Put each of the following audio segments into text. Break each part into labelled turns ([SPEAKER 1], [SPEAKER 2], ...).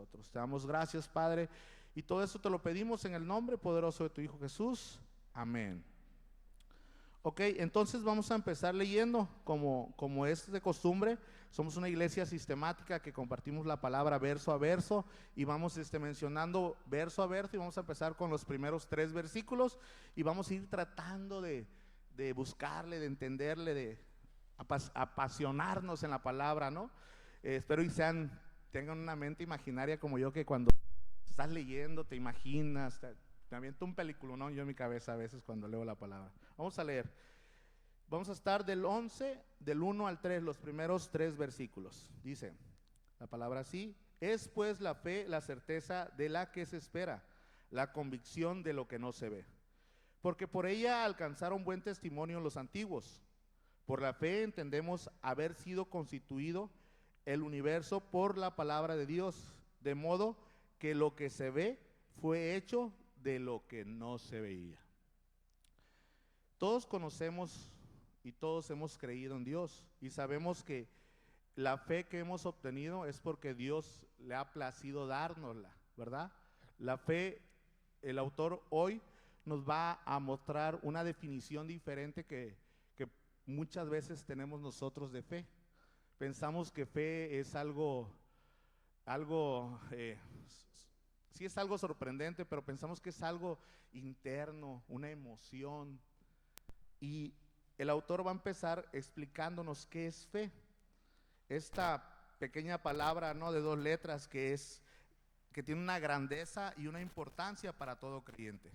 [SPEAKER 1] nosotros. Te damos gracias, Padre, y todo eso te lo pedimos en el nombre poderoso de tu Hijo Jesús. Amén. Ok, entonces vamos a empezar leyendo como es de costumbre. Somos una iglesia sistemática que compartimos la palabra verso a verso y vamos mencionando verso a verso, y vamos a empezar con los primeros 3 versículos y vamos a ir tratando de buscarle, de entenderle, de apasionarnos en la palabra, ¿no? Espero y tengan una mente imaginaria como yo, que cuando estás leyendo te imaginas, me aviento un película, ¿no? Yo en mi cabeza a veces cuando leo la palabra. Vamos a leer. Vamos a estar del 1 al 3, los primeros 3 versículos. Dice la palabra así: es pues la fe la certeza de la que se espera, la convicción de lo que no se ve. Porque por ella alcanzaron buen testimonio los antiguos. Por la fe entendemos haber sido constituido el universo por la palabra de Dios, de modo que lo que se ve fue hecho de lo que no se veía. Todos conocemos y todos hemos creído en Dios y sabemos que la fe que hemos obtenido es porque Dios le ha placido dárnosla, ¿verdad? La fe, el autor hoy nos va a mostrar una definición diferente que muchas veces tenemos nosotros de fe. Pensamos que fe es algo sí es algo sorprendente, pero pensamos que es algo interno, una emoción. Y el autor va a empezar explicándonos qué es fe. Esta pequeña palabra, ¿no?, de 2 letras que tiene una grandeza y una importancia para todo creyente.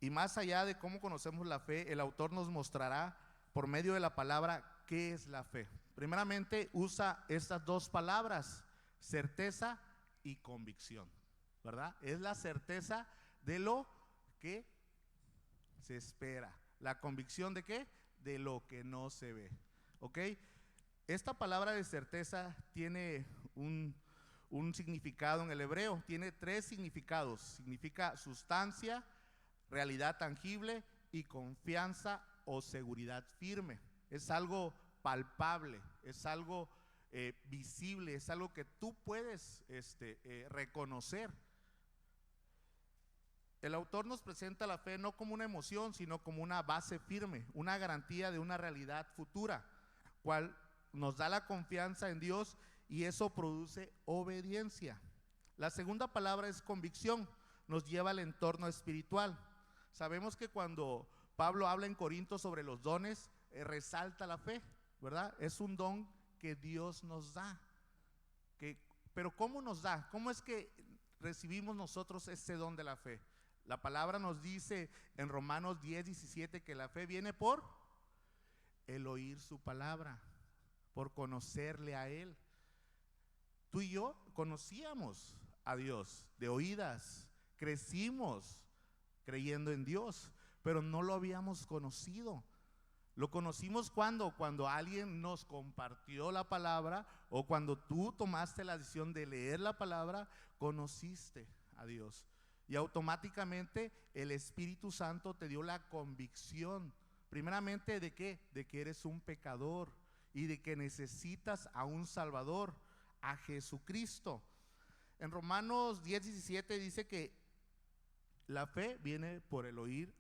[SPEAKER 1] Y más allá de cómo conocemos la fe, el autor nos mostrará por medio de la palabra qué es la fe. Primeramente usa estas 2 palabras, certeza y convicción, ¿verdad? Es la certeza de lo que se espera. La convicción de qué? De lo que no se ve. ¿Ok? Esta palabra de certeza tiene un significado en el hebreo. Tiene 3 significados. Significa sustancia, realidad tangible y confianza o seguridad firme. Es algo palpable, es algo visible, es algo que tú puedes reconocer. El autor nos presenta la fe no como una emoción, sino como una base firme, una garantía de una realidad futura, cual nos da la confianza en Dios, y eso produce obediencia. La segunda palabra es convicción, nos lleva al entorno espiritual. Sabemos que cuando Pablo habla en Corinto sobre los dones, resalta la fe, ¿verdad? Es un don que Dios nos da. Pero ¿cómo nos da? ¿Cómo es que recibimos nosotros ese don de la fe? La palabra nos dice en Romanos 10:17 que la fe viene por el oír su palabra, por conocerle a Él. Tú y yo conocíamos a Dios de oídas, crecimos creyendo en Dios, pero no lo habíamos conocido. Lo conocimos cuando alguien nos compartió la palabra, o cuando tú tomaste la decisión de leer la palabra, conociste a Dios. Y automáticamente el Espíritu Santo te dio la convicción, primeramente de ¿qué? De que eres un pecador y de que necesitas a un Salvador, a Jesucristo. En Romanos 10:17 dice que la fe viene por el oír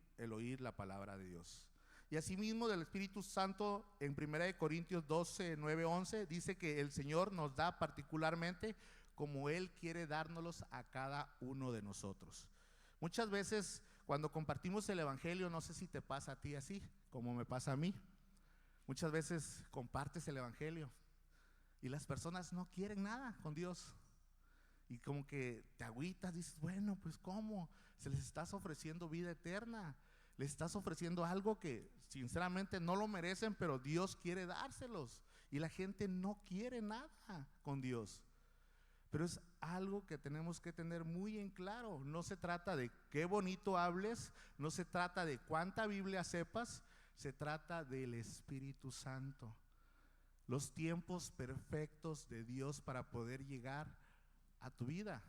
[SPEAKER 1] la palabra de Dios. Y asimismo del Espíritu Santo en 1 Corintios 12:9-11 dice que el Señor nos da particularmente como Él quiere dárnoslos a cada uno de nosotros. Muchas veces cuando compartimos el Evangelio, no sé si te pasa a ti así, como me pasa a mí. Muchas veces compartes el Evangelio y las personas no quieren nada con Dios. Y como que te agüitas, dices, bueno, pues ¿cómo? Se les estás ofreciendo vida eterna, les estás ofreciendo algo que sinceramente no lo merecen, pero Dios quiere dárselos. Y la gente no quiere nada con Dios. Pero es algo que tenemos que tener muy en claro. No se trata de qué bonito hables, no se trata de cuánta Biblia sepas, se trata del Espíritu Santo. Los tiempos perfectos de Dios para poder llegar a tu vida.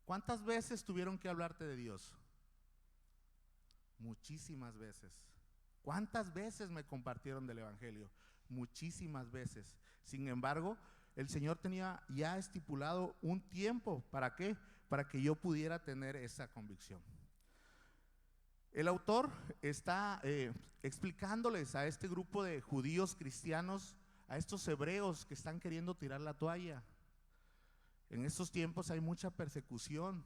[SPEAKER 1] ¿Cuántas veces tuvieron que hablarte de Dios? Muchísimas veces. ¿Cuántas veces me compartieron del Evangelio? Muchísimas veces. Sin embargo, el Señor tenía ya estipulado un tiempo. ¿Para qué? Para que yo pudiera tener esa convicción. El autor está explicándoles a este grupo de judíos cristianos, a estos hebreos que están queriendo tirar la toalla. En estos tiempos hay mucha persecución,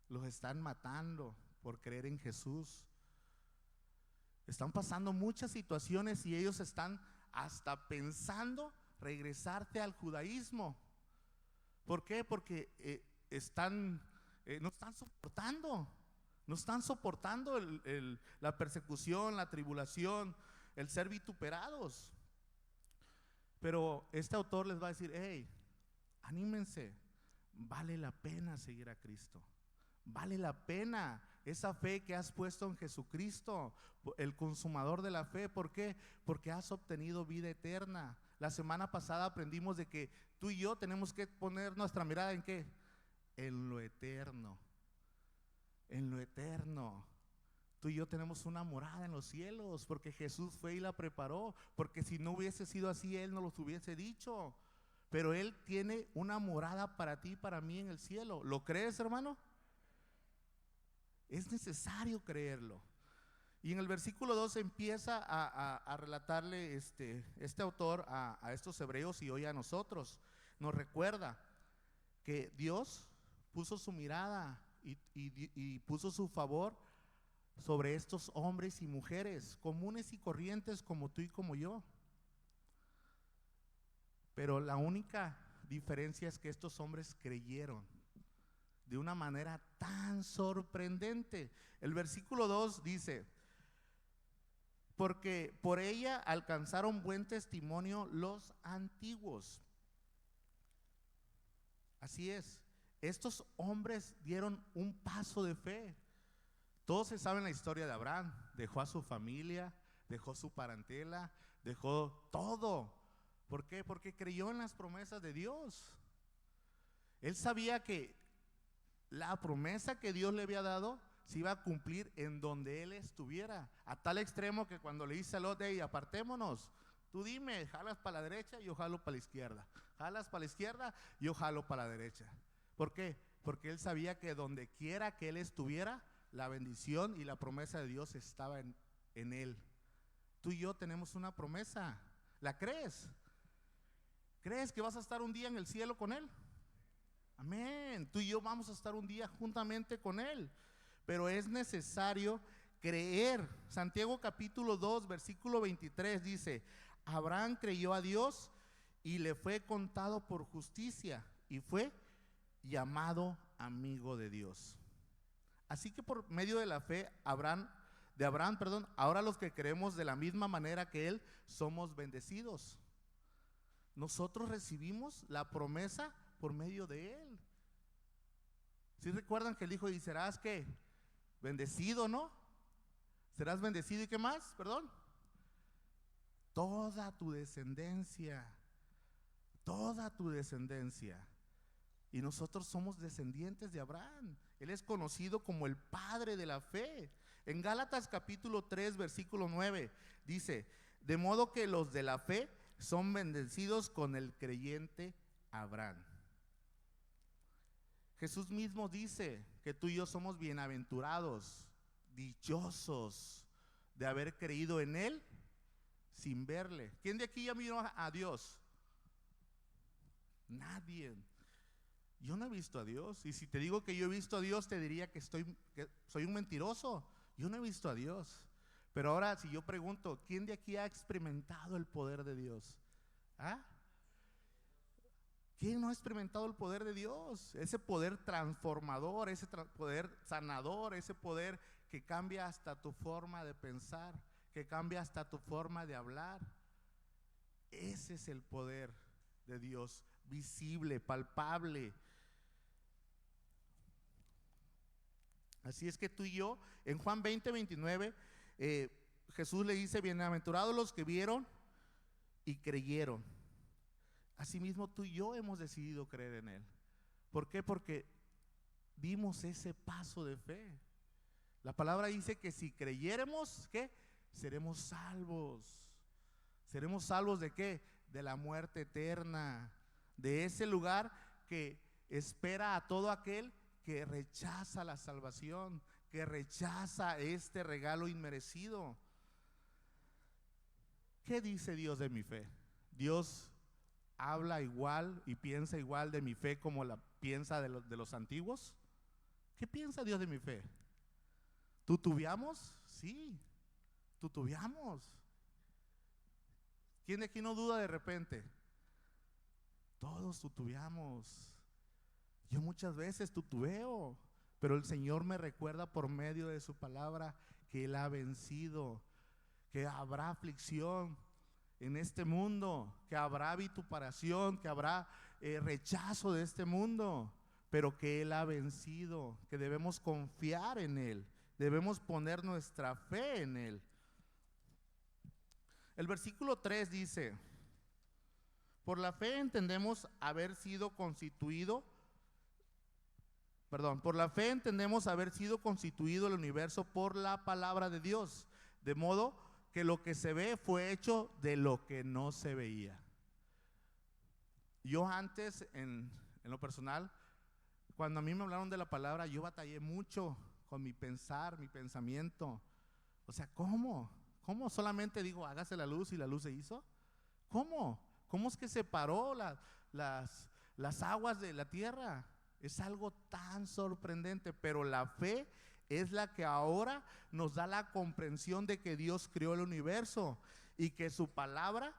[SPEAKER 1] los están matando por creer en Jesús. Están pasando muchas situaciones y ellos están hasta pensando regresarte al judaísmo. ¿Por qué? Porque no están soportando la persecución, la tribulación, el ser vituperados. Pero este autor les va a decir: hey, anímense, vale la pena seguir a Cristo. Vale la pena esa fe que has puesto en Jesucristo, el consumador de la fe. ¿Por qué? Porque has obtenido vida eterna. La semana pasada aprendimos de que tú y yo tenemos que poner nuestra mirada ¿en qué? En lo eterno. En lo eterno. Tú y yo tenemos una morada en los cielos, porque Jesús fue y la preparó. Porque si no hubiese sido así, Él no los hubiese dicho. Pero Él tiene una morada para ti y para mí en el cielo. ¿Lo crees, hermano? Es necesario creerlo. Y en el versículo 2 empieza a relatarle este autor a estos hebreos y hoy a nosotros. Nos recuerda que Dios puso su mirada y puso su favor sobre estos hombres y mujeres comunes y corrientes como tú y como yo. Pero la única diferencia es que estos hombres creyeron de una manera tan sorprendente. El versículo 2 dice: porque por ella alcanzaron buen testimonio los antiguos. Así es, estos hombres dieron un paso de fe. Todos se saben la historia de Abraham. Dejó a su familia, dejó su parentela, dejó todo. ¿Por qué? Porque creyó en las promesas de Dios. Él sabía que la promesa que Dios le había dado se iba a cumplir en donde él estuviera, a tal extremo que cuando le dice a Lot: hey, apartémonos, tú dime, jalas para la derecha, yo jalo para la izquierda, jalas para la izquierda, yo jalo para la derecha. ¿Por qué? Porque él sabía que donde quiera que él estuviera, la bendición y la promesa de Dios estaba en él. Tú y yo tenemos una promesa. ¿La crees? ¿Crees que vas a estar un día en el cielo con él? Amén. Tú y yo vamos a estar un día juntamente con Él. Pero es necesario creer. Santiago capítulo 2 versículo 23 dice: Abraham creyó a Dios y le fue contado por justicia y fue llamado amigo de Dios. Así que por medio de la fe Abraham, ahora los que creemos de la misma manera que Él, somos bendecidos. Nosotros recibimos la promesa por medio de Él. ¿Sí recuerdan que el Hijo dice: serás ¿qué? Bendecido, ¿no? Serás bendecido y ¿qué más? Perdón. Toda tu descendencia. Toda tu descendencia. Y nosotros somos descendientes de Abraham. Él es conocido como el padre de la fe. En Gálatas capítulo 3 versículo 9 dice: de modo que los de la fe son bendecidos con el creyente Abraham. Jesús mismo dice que tú y yo somos bienaventurados, dichosos de haber creído en Él sin verle. ¿Quién de aquí ya miró a Dios? Nadie. Yo no he visto a Dios. Y si te digo que yo he visto a Dios, te diría que soy un mentiroso. Yo no he visto a Dios. Pero ahora si yo pregunto, ¿quién de aquí ha experimentado el poder de Dios? ¿Ah? ¿Quién no ha experimentado el poder de Dios? Ese poder transformador, ese poder sanador, ese poder que cambia hasta tu forma de pensar, que cambia hasta tu forma de hablar. Ese es el poder de Dios, visible, palpable. Así es que tú y yo, en Juan 20:29, Jesús le dice: bienaventurados los que vieron y creyeron. Asimismo tú y yo hemos decidido creer en Él. ¿Por qué? Porque dimos ese paso de fe. La palabra dice que si creyéremos, ¿qué? Seremos salvos. ¿Seremos salvos de qué? De la muerte eterna. de ese lugar que espera a todo aquel que rechaza la salvación, que rechaza este regalo inmerecido. ¿Qué dice Dios de mi fe? Dios habla igual y piensa igual de mi fe como la piensa de los antiguos. ¿Qué piensa Dios de mi fe? ¿Tutubiamos? Sí, tutubiamos. ¿Quién de aquí no duda de repente? Todos tutubiamos. Yo muchas veces tutubeo, pero el Señor me recuerda por medio de su palabra que Él ha vencido, que habrá aflicción en este mundo, que habrá vituperación, que habrá rechazo de este mundo, pero que Él ha vencido, que debemos confiar en Él, debemos poner nuestra fe en Él. El versículo 3 dice: por la fe entendemos haber sido constituido el universo por la palabra de Dios, de modo que lo que se ve fue hecho de lo que no se veía. Yo antes, en lo personal, cuando a mí me hablaron de la palabra, yo batallé mucho con mi pensamiento. O sea, ¿cómo? ¿Cómo solamente digo, hágase la luz y la luz se hizo? ¿Cómo? ¿Cómo es que separó las aguas de la tierra? Es algo tan sorprendente, pero la fe es la que ahora nos da la comprensión de que Dios creó el universo y que su palabra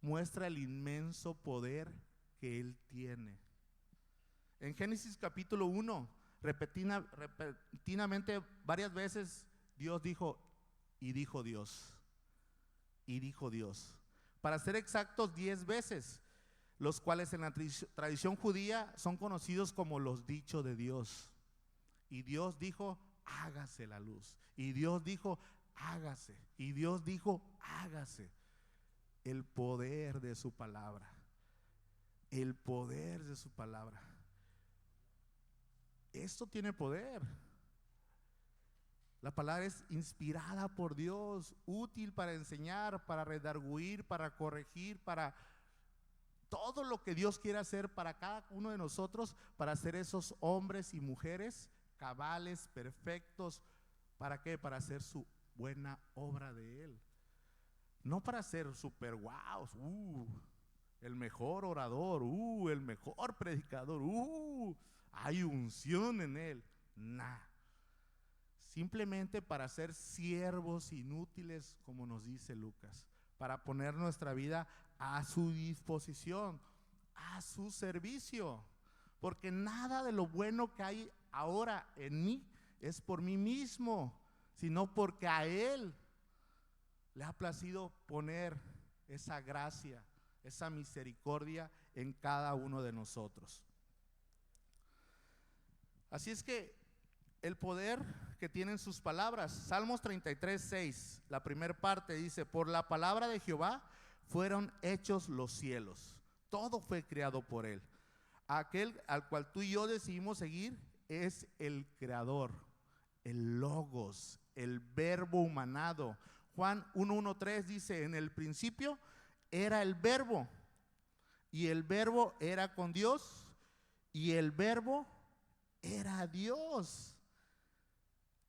[SPEAKER 1] muestra el inmenso poder que Él tiene. En Génesis capítulo 1, repetidamente varias veces Dios dijo, y dijo Dios, y dijo Dios. Para ser exactos, 10 veces, los cuales en la tradición judía son conocidos como los dichos de Dios. Y Dios dijo, hágase la luz. Y Dios dijo, hágase. Y Dios dijo, hágase. El poder de su palabra. El poder de su palabra. Esto tiene poder. La palabra es inspirada por Dios, útil para enseñar, para redarguir, para corregir, para todo lo que Dios quiere hacer para cada uno de nosotros, para ser esos hombres y mujeres cabales, perfectos. ¿Para qué? Para hacer su buena obra de Él. No para ser super guau, el mejor orador, el mejor predicador, hay unción en Él. Nah. Simplemente para ser siervos inútiles, como nos dice Lucas, para poner nuestra vida a su disposición, a su servicio, porque nada de lo bueno que hay ahora en mí es por mí mismo, sino porque a Él le ha placido poner esa gracia, esa misericordia en cada uno de nosotros. Así es que el poder que tienen sus palabras, Salmos 33:6, la primera parte dice: por la palabra de Jehová fueron hechos los cielos, todo fue creado por Él. Aquel al cual tú y yo decidimos seguir es el creador, el logos, el verbo humanado. Juan 1:1-3 dice: en el principio era el verbo, y el verbo era con Dios, y el verbo era Dios.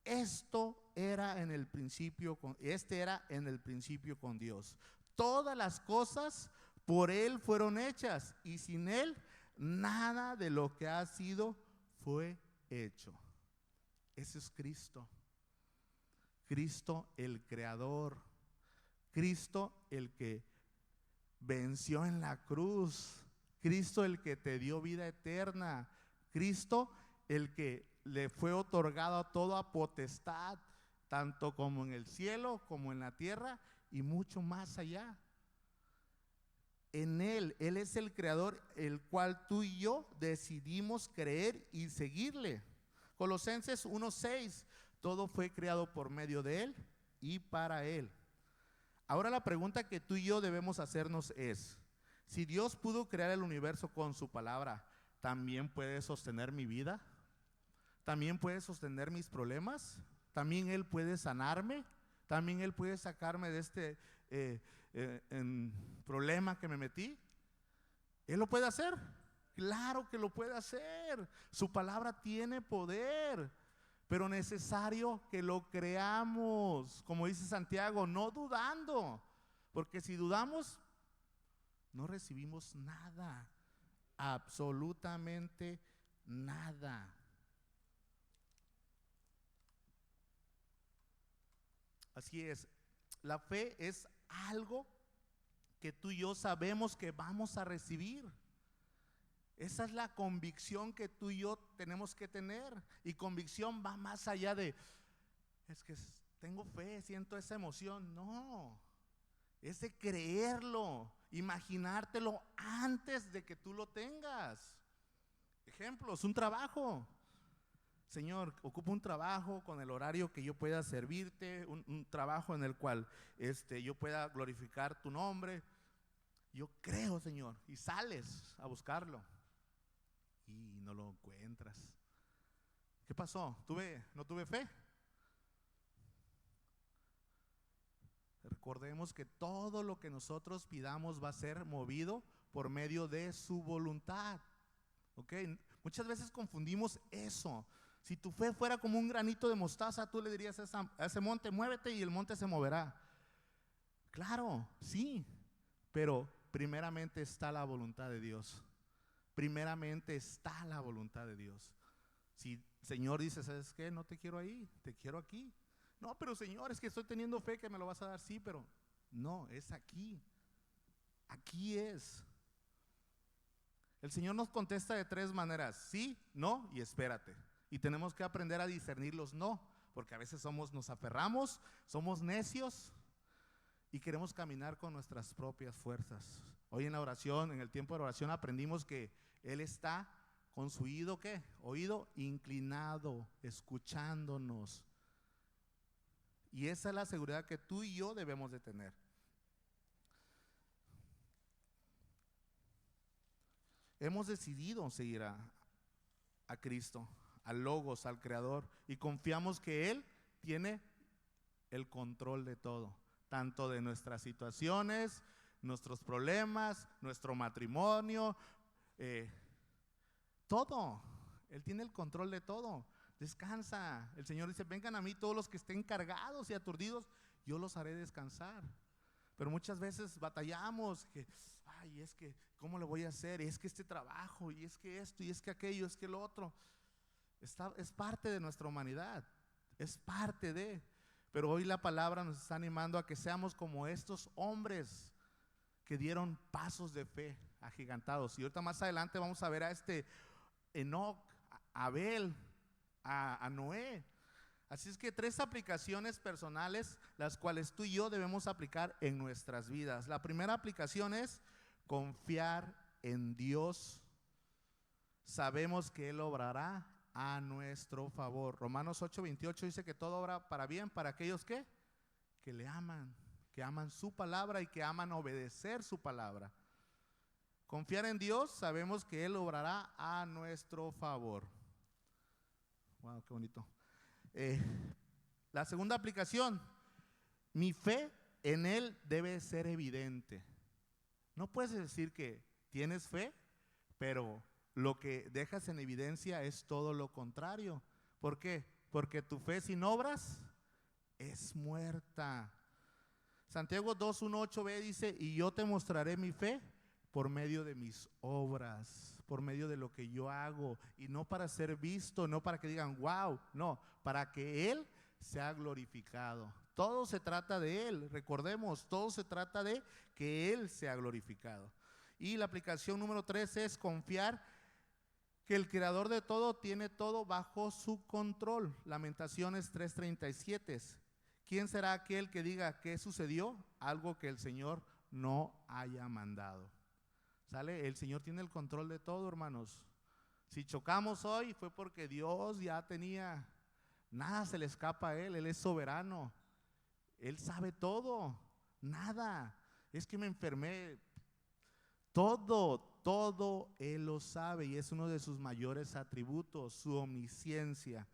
[SPEAKER 1] Este era en el principio con Dios. Todas las cosas por Él fueron hechas, y sin Él nada de lo que ha sido fue hecho. Ese es Cristo. Cristo el creador. Cristo el que venció en la cruz. Cristo el que te dio vida eterna. Cristo el que le fue otorgado toda potestad, tanto como en el cielo, como en la tierra y mucho más allá. En Él es el creador, el cual tú y yo decidimos creer y seguirle. Colosenses 1:6, todo fue creado por medio de Él y para Él. Ahora la pregunta que tú y yo debemos hacernos es: si Dios pudo crear el universo con su palabra, ¿también puede sostener mi vida? ¿También puede sostener mis problemas? ¿También Él puede sanarme? ¿También Él puede sacarme de este problema que me metí? ¿Él lo puede hacer? Claro que lo puede hacer. Su palabra tiene poder, pero necesario que lo creamos, como dice Santiago, no dudando, porque si dudamos, no recibimos nada, absolutamente nada. Así es, la fe es algo que tú y yo sabemos que vamos a recibir. Esa es la convicción que tú y yo tenemos que tener. Y convicción va más allá de, es que tengo fe, siento esa emoción. No, es de creerlo, imaginártelo antes de que tú lo tengas. Ejemplos, un trabajo. Señor, ocupo un trabajo con el horario que yo pueda servirte, un trabajo en el cual yo pueda glorificar tu nombre. Yo creo, Señor, y sales a buscarlo y no lo encuentras. ¿Qué pasó? ¿No tuve fe? Recordemos que todo lo que nosotros pidamos va a ser movido por medio de su voluntad. ¿Ok? Muchas veces confundimos eso. Si tu fe fuera como un granito de mostaza, tú le dirías a ese monte, muévete, y el monte se moverá. Claro, sí, pero primeramente está la voluntad de Dios. Primeramente está la voluntad de Dios. Si el Señor dice, ¿sabes qué? No te quiero ahí, te quiero aquí. No, pero Señor, es que estoy teniendo fe que me lo vas a dar. Sí, pero no, es aquí. Aquí es. El Señor nos contesta de tres maneras: sí, no y espérate. Y tenemos que aprender a discernir los no, porque a veces nos aferramos, somos necios y queremos caminar con nuestras propias fuerzas. Hoy en la oración, en el tiempo de oración, aprendimos que Él está con su oído, ¿qué? Oído inclinado, escuchándonos. Y esa es la seguridad que tú y yo debemos de tener. Hemos decidido seguir a Cristo, al Logos, al Creador, y confiamos que Él tiene el control de todo, tanto de nuestras situaciones, nuestros problemas, nuestro matrimonio, todo. Él tiene el control de todo. Descansa. El Señor dice, vengan a mí todos los que estén cargados y aturdidos, yo los haré descansar. Pero muchas veces batallamos, que, ay, es que, ¿cómo lo voy a hacer? Es que este trabajo, y es que esto, y es que aquello, es que lo otro. Es parte de nuestra humanidad, es parte de. Pero hoy la palabra nos está animando a que seamos como estos hombres que dieron pasos de fe agigantados. Y ahorita más adelante vamos a ver a Enoc, a Abel, a Noé. Así es que tres aplicaciones personales, las cuales tú y yo debemos aplicar en nuestras vidas. La primera aplicación es confiar en Dios. Sabemos que Él obrará a nuestro favor. Romanos 8:28 dice que todo obra para bien para aquellos que le aman, que aman su palabra y que aman obedecer su palabra. Confiar en Dios, sabemos que Él obrará a nuestro favor. Wow, qué bonito. La segunda aplicación, mi fe en Él debe ser evidente. No puedes decir que tienes fe, pero lo que dejas en evidencia es todo lo contrario. ¿Por qué? Porque tu fe sin obras es muerta. Santiago 2:1-8b dice, y yo te mostraré mi fe por medio de mis obras, por medio de lo que yo hago, y no para ser visto, no para que digan wow, no, para que Él sea glorificado. Todo se trata de Él, recordemos, todo se trata de que Él sea glorificado. Y la aplicación número 3 es confiar que el creador de todo tiene todo bajo su control. Lamentaciones 3:37. ¿Quién será aquel que diga qué sucedió? Algo que el Señor no haya mandado. ¿Sale? El Señor tiene el control de todo, hermanos. Si chocamos hoy fue porque Dios ya tenía, nada se le escapa a Él. Él es soberano. Él sabe todo. Nada. Es que me enfermé. Todo Él lo sabe, y es uno de sus mayores atributos, su omnisciencia.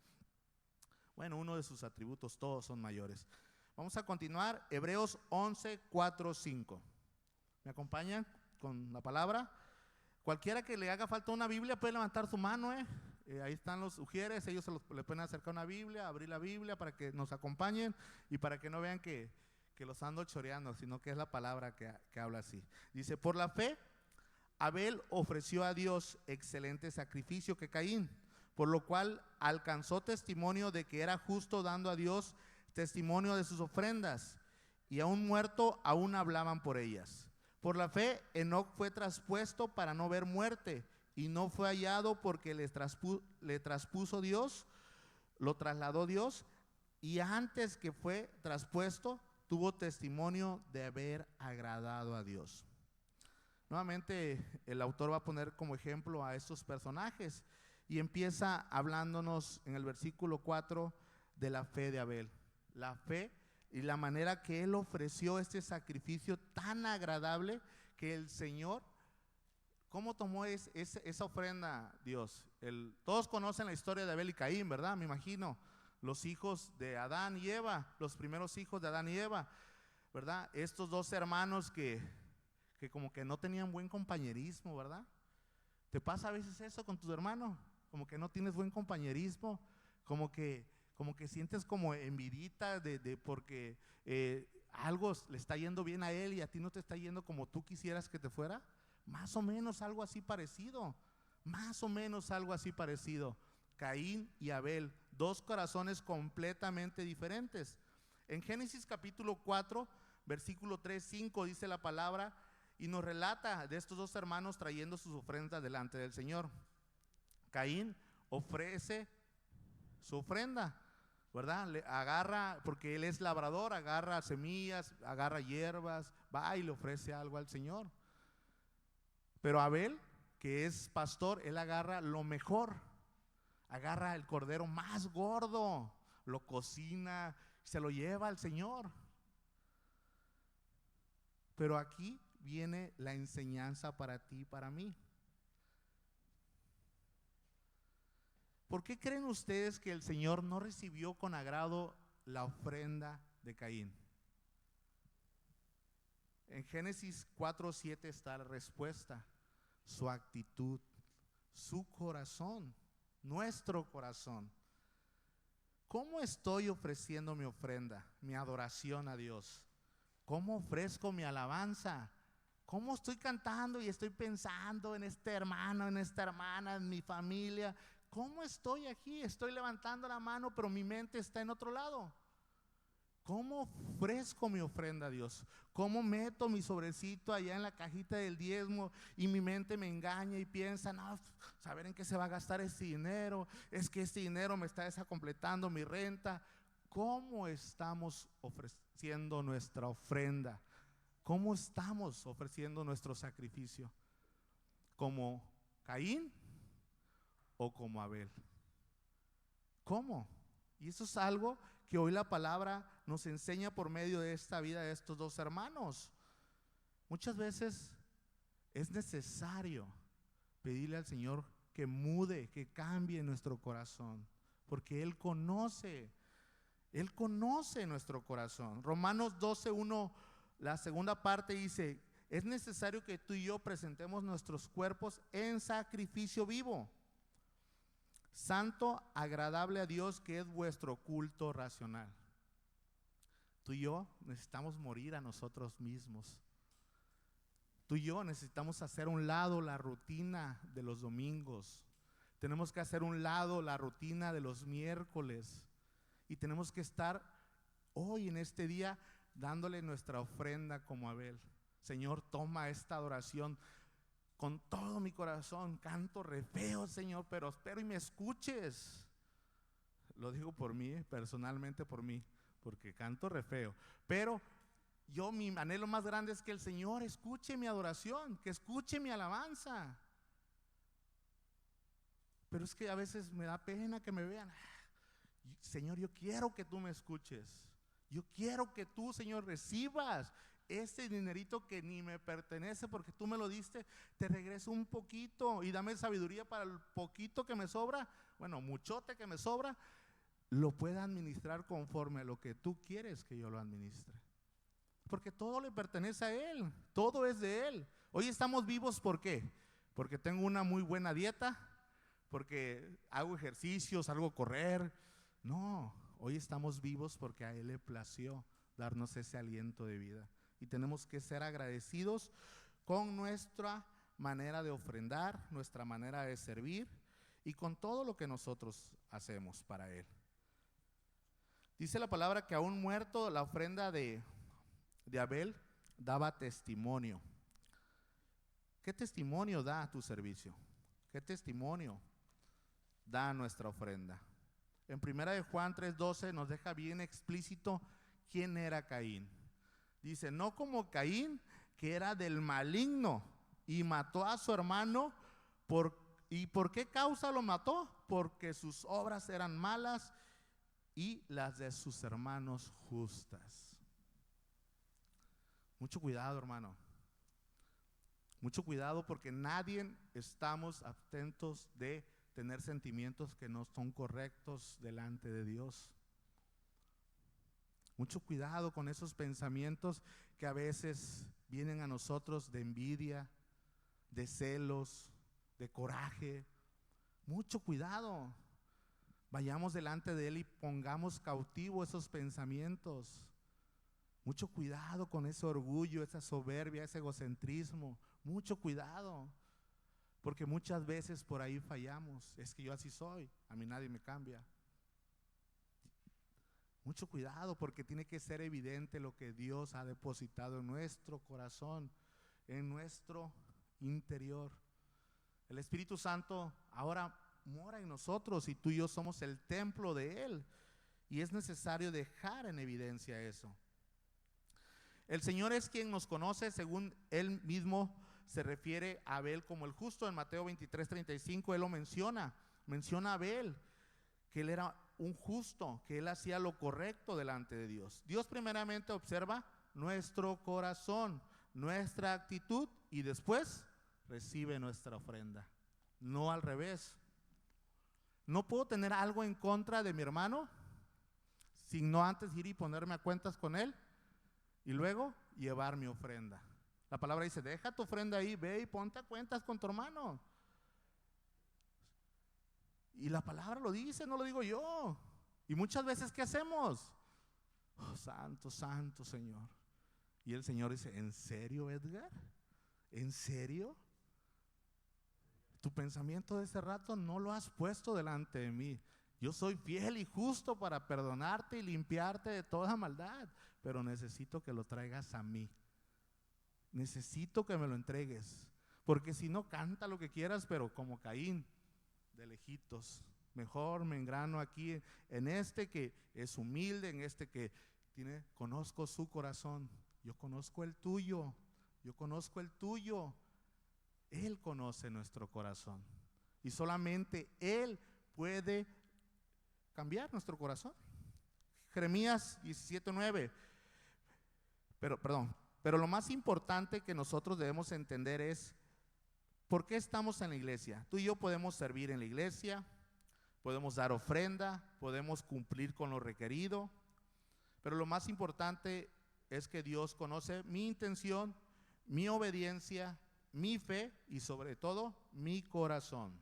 [SPEAKER 1] Bueno, uno de sus atributos, todos son mayores. Vamos a continuar, Hebreos 11:4-5. ¿Me acompañan con la palabra? Cualquiera que le haga falta una Biblia puede levantar su mano, ahí están los ujieres, ellos le pueden acercar una Biblia, abrir la Biblia para que nos acompañen y para que no vean que los ando choreando, sino que es la palabra que habla así. Dice, por la fe, Abel ofreció a Dios excelente sacrificio que Caín, por lo cual alcanzó testimonio de que era justo, dando a Dios testimonio de sus ofrendas, y aún muerto aún hablaban por ellas. Por la fe, Enoc fue traspuesto para no ver muerte, y no fue hallado porque le traspuso Dios, lo trasladó Dios, y antes que fue traspuesto, tuvo testimonio de haber agradado a Dios. Nuevamente, el autor va a poner como ejemplo a estos personajes y empieza hablándonos en el versículo 4 de la fe de Abel. La fe y la manera que él ofreció este sacrificio tan agradable que el Señor, ¿cómo tomó esa ofrenda Dios? Todos conocen la historia de Abel y Caín, ¿verdad? Me imagino, los hijos de Adán y Eva, los primeros hijos de Adán y Eva, ¿verdad? Estos dos hermanos que como que no tenían buen compañerismo, ¿verdad? ¿Te pasa a veces eso con tus hermanos? Como que no tienes buen compañerismo, como que sientes como envidita porque algo le está yendo bien a él y a ti no te está yendo como tú quisieras que te fuera. Más o menos algo así parecido, Caín y Abel, dos corazones completamente diferentes. En Génesis capítulo 4, versículo 3, 5 dice la palabra y nos relata de estos dos hermanos trayendo sus ofrendas delante del Señor. Caín ofrece su ofrenda, ¿verdad? Agarra, porque él es labrador, agarra semillas, agarra hierbas, va y le ofrece algo al Señor. Pero Abel, que es pastor, él agarra lo mejor, agarra el cordero más gordo, lo cocina, se lo lleva al Señor. Pero aquí viene la enseñanza para ti y para mí. ¿Por qué creen ustedes que el Señor no recibió con agrado la ofrenda de Caín? En Génesis 4:7 está la respuesta: su actitud, su corazón, nuestro corazón. ¿Cómo estoy ofreciendo mi ofrenda, mi adoración a Dios? ¿Cómo ofrezco mi alabanza? ¿Cómo estoy cantando y estoy pensando en este hermano, en esta hermana, en mi familia? ¿Cómo estoy aquí? Estoy levantando la mano, pero mi mente está en otro lado. ¿Cómo ofrezco mi ofrenda a Dios? ¿Cómo meto mi sobrecito allá en la cajita del diezmo y mi mente me engaña y piensa, no, saber en qué se va a gastar este dinero? Es que este dinero me está desacompletando mi renta. ¿Cómo estamos ofreciendo nuestra ofrenda? ¿Cómo estamos ofreciendo nuestro sacrificio? ¿Como Caín o como Abel? ¿Cómo? Y eso es algo que hoy la palabra nos enseña por medio de esta vida de estos dos hermanos. Muchas veces es necesario pedirle al Señor que mude, que cambie nuestro corazón, porque Él conoce nuestro corazón. Romanos 12:1, la segunda parte dice: es necesario que tú y yo presentemos nuestros cuerpos en sacrificio vivo, santo, agradable a Dios, que es vuestro culto racional. Tú y yo necesitamos morir a nosotros mismos. Tú y yo necesitamos hacer a un lado la rutina de los domingos. Tenemos que hacer a un lado la rutina de los miércoles. Y tenemos que estar hoy en este día dándole nuestra ofrenda como Abel. Señor, toma esta adoración con todo mi corazón. Canto re feo, Señor, pero espero y me escuches. Lo digo por mí, personalmente por mí, porque canto re feo. Pero mi anhelo más grande es que el Señor escuche mi adoración, que escuche mi alabanza. Pero es que a veces me da pena que me vean. Señor, yo quiero que tú me escuches. Yo quiero que tú, Señor, recibas este dinerito que ni me pertenece porque tú me lo diste. Te regreso un poquito y dame sabiduría para el poquito que me sobra, bueno, muchote que me sobra, lo pueda administrar conforme a lo que tú quieres que yo lo administre. Porque todo le pertenece a Él, todo es de Él. Hoy estamos vivos, ¿por qué? porque tengo una muy buena dieta, porque hago ejercicios, salgo a correr. No, hoy estamos vivos porque a Él le plació darnos ese aliento de vida. Y tenemos que ser agradecidos con nuestra manera de ofrendar, nuestra manera de servir y con todo lo que nosotros hacemos para Él. Dice la palabra que aún muerto, la ofrenda de Abel daba testimonio. ¿Qué testimonio da tu servicio? ¿Qué testimonio da nuestra ofrenda? En 1 de Juan 3:12 nos deja bien explícito quién era Caín. Dice, no como Caín, que era del maligno y mató a su hermano. ¿Y por qué causa lo mató? Porque sus obras eran malas y las de sus hermanos justas. Mucho cuidado, hermano. Mucho cuidado, porque nadie estamos atentos de tener sentimientos que no son correctos delante de Dios. Mucho cuidado con esos pensamientos que a veces vienen a nosotros de envidia, de celos, de coraje. Mucho cuidado. Vayamos delante de Él y pongamos cautivo esos pensamientos. Mucho cuidado con ese orgullo, esa soberbia, ese egocentrismo. Mucho cuidado, porque muchas veces por ahí fallamos. Es que yo así soy, a mí nadie me cambia. Mucho cuidado, porque tiene que ser evidente lo que Dios ha depositado en nuestro corazón, en nuestro interior. El Espíritu Santo ahora mora en nosotros y tú y yo somos el templo de Él, y es necesario dejar en evidencia eso. El Señor es quien nos conoce, según Él mismo se refiere a Abel como el justo. En Mateo 23:35 Él lo menciona a Abel, que él era un justo, que él hacía lo correcto delante de Dios. Dios primeramente observa nuestro corazón, nuestra actitud, y después recibe nuestra ofrenda, no al revés. No puedo tener algo en contra de mi hermano sin no antes ir y ponerme a cuentas con él y luego llevar mi ofrenda. La palabra dice, deja tu ofrenda ahí, ve y ponte a cuentas con tu hermano. Y la palabra lo dice, no lo digo yo. Y muchas veces, ¿qué hacemos? Oh, santo, santo Señor. Y el Señor dice, ¿en serio, Edgar? ¿En serio? Tu pensamiento de ese rato no lo has puesto delante de mí. Yo soy fiel y justo para perdonarte y limpiarte de toda maldad, pero necesito que lo traigas a mí. Necesito que me lo entregues, porque si no, canta lo que quieras, pero como Caín, de lejitos. Mejor me engrano aquí en este que es humilde, en este que conozco su corazón. Yo conozco el tuyo, yo conozco el tuyo. Él conoce nuestro corazón y solamente Él puede cambiar nuestro corazón. Jeremías 17:9. Pero lo más importante que nosotros debemos entender es ¿por qué estamos en la iglesia? Tú y yo podemos servir en la iglesia, podemos dar ofrenda, podemos cumplir con lo requerido, pero lo más importante es que Dios conoce mi intención, mi obediencia, mi fe y sobre todo mi corazón.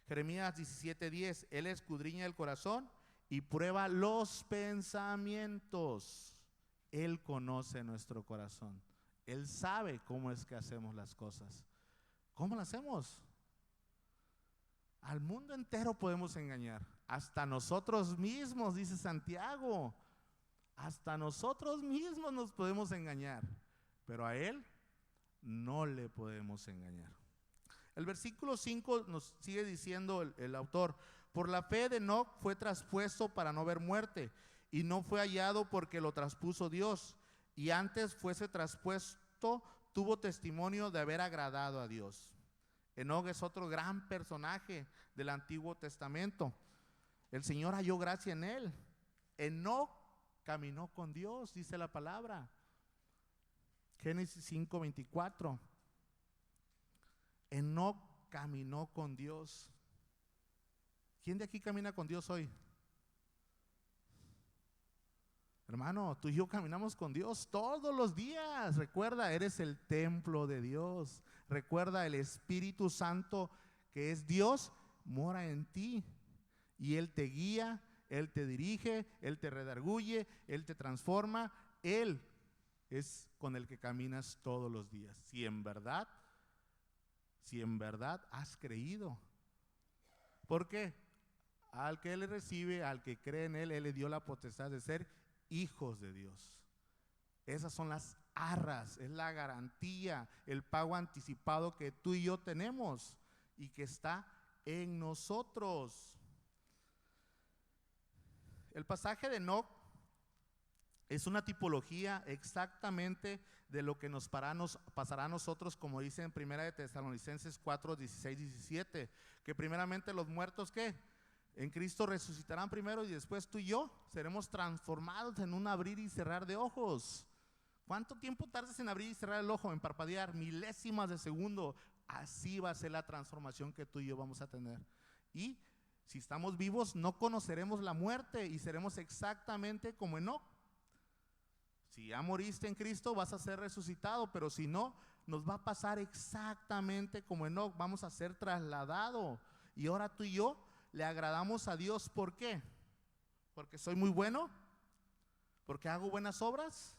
[SPEAKER 1] Jeremías 17:10, Él escudriña el corazón y prueba los pensamientos. Él conoce nuestro corazón. Él sabe cómo es que hacemos las cosas. ¿Cómo lo hacemos? Al mundo entero podemos engañar. Hasta nosotros mismos, dice Santiago. Hasta nosotros mismos nos podemos engañar. Pero a Él no le podemos engañar. El versículo 5 nos sigue diciendo el autor: por la fe de Enoc fue traspuesto para no ver muerte, y no fue hallado porque lo traspuso Dios, y antes fuese traspuesto tuvo testimonio de haber agradado a Dios. Enoc es otro gran personaje del Antiguo Testamento. El Señor halló gracia en él. Enoc caminó con Dios, dice la palabra. Génesis 5:24. Enoc caminó con Dios. ¿Quién de aquí camina con Dios hoy? Hermano, tú y yo caminamos con Dios todos los días. Recuerda, eres el templo de Dios. Recuerda, el Espíritu Santo, que es Dios, mora en ti. Y Él te guía, Él te dirige, Él te redarguye, Él te transforma. Él es con el que caminas todos los días. Si en verdad has creído. ¿Por qué? Al que Él le recibe, al que cree en Él le dio la potestad de ser hijos de Dios. Esas son las arras, es la garantía, el pago anticipado que tú y yo tenemos y que está en nosotros. El pasaje de Enoc es una tipología exactamente de lo que nos pasará a nosotros, como dice en 1 de Tesalonicenses 4, 16, 17, que primeramente los muertos, ¿qué? En Cristo resucitarán primero y después tú y yo seremos transformados en un abrir y cerrar de ojos. ¿Cuánto tiempo tardas en abrir y cerrar el ojo, en parpadear? Milésimas de segundo. Así va a ser la transformación que tú y yo vamos a tener. Y si estamos vivos, no conoceremos la muerte y seremos exactamente como Enoc. Si ya moriste en Cristo, vas a ser resucitado, pero si no, nos va a pasar exactamente como Enoc. Vamos a ser trasladados. Y ahora tú y yo le agradamos a Dios. ¿Por qué? ¿Porque soy muy bueno? ¿Porque hago buenas obras?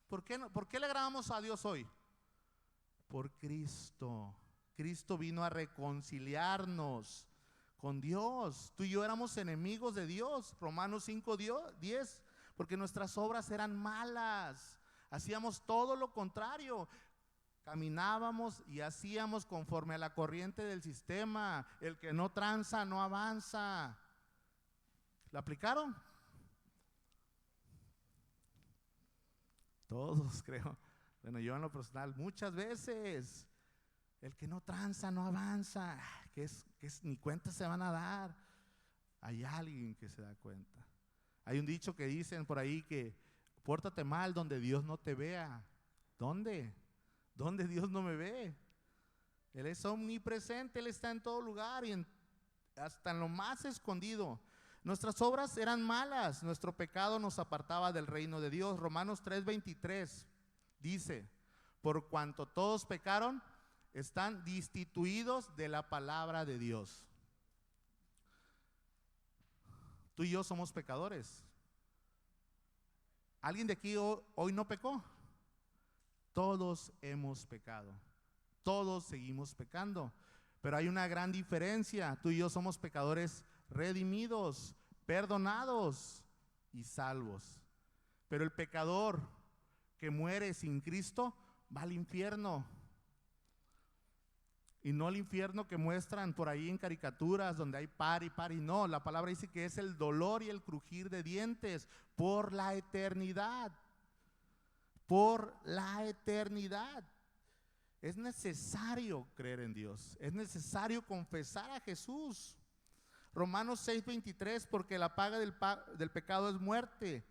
[SPEAKER 1] ¿Por qué no? ¿Por qué le agradamos a Dios hoy? Por Cristo. Cristo vino a reconciliarnos con Dios. Tú y yo éramos enemigos de Dios. Romanos 5, 10. Porque nuestras obras eran malas. Hacíamos todo lo contrario. Caminábamos y hacíamos conforme a la corriente del sistema. El que no tranza no avanza. ¿La aplicaron? Todos, creo. Bueno, yo en lo personal muchas veces. El que no tranza no avanza. Que ni cuenta se van a dar. Hay alguien que se da cuenta. Hay un dicho que dicen por ahí que pórtate mal donde Dios no te vea. ¿Dónde? ¿Dónde Dios no me ve? Él es omnipresente, Él está en todo lugar y hasta en lo más escondido. Nuestras obras eran malas, nuestro pecado nos apartaba del reino de Dios. Romanos 3:23 dice: por cuanto todos pecaron, están destituidos de la palabra de Dios. Tú y yo somos pecadores. ¿Alguien de aquí hoy no pecó? Todos hemos pecado. Todos seguimos pecando. Pero hay una gran diferencia. Tú y yo somos pecadores redimidos, perdonados y salvos. Pero el pecador que muere sin Cristo va al infierno. Y no el infierno que muestran por ahí en caricaturas donde hay pari. No, la palabra dice que es el dolor y el crujir de dientes por la eternidad. Por la eternidad. Es necesario creer en Dios. Es necesario confesar a Jesús. Romanos 6:23, porque la paga del pecado es muerte.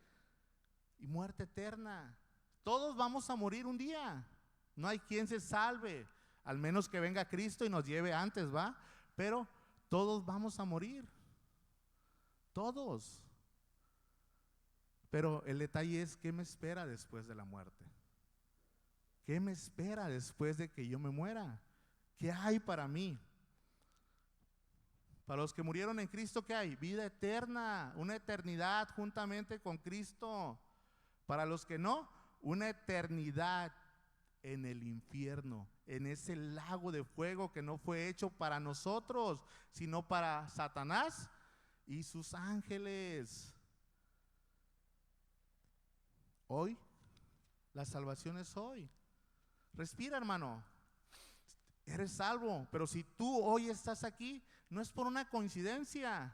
[SPEAKER 1] Y muerte eterna. Todos vamos a morir un día. No hay quien se salve. Al menos que venga Cristo y nos lleve antes, ¿va? Pero todos vamos a morir. Todos. Pero el detalle es, ¿qué me espera después de la muerte? ¿Qué me espera después de que yo me muera? ¿Qué hay para mí? Para los que murieron en Cristo, ¿qué hay? Vida eterna, una eternidad juntamente con Cristo. Para los que no, una eternidad en el infierno, en ese lago de fuego que no fue hecho para nosotros, sino para Satanás y sus ángeles. Hoy, la salvación es hoy. Respira, hermano. Eres salvo, pero si tú hoy estás aquí, no es por una coincidencia.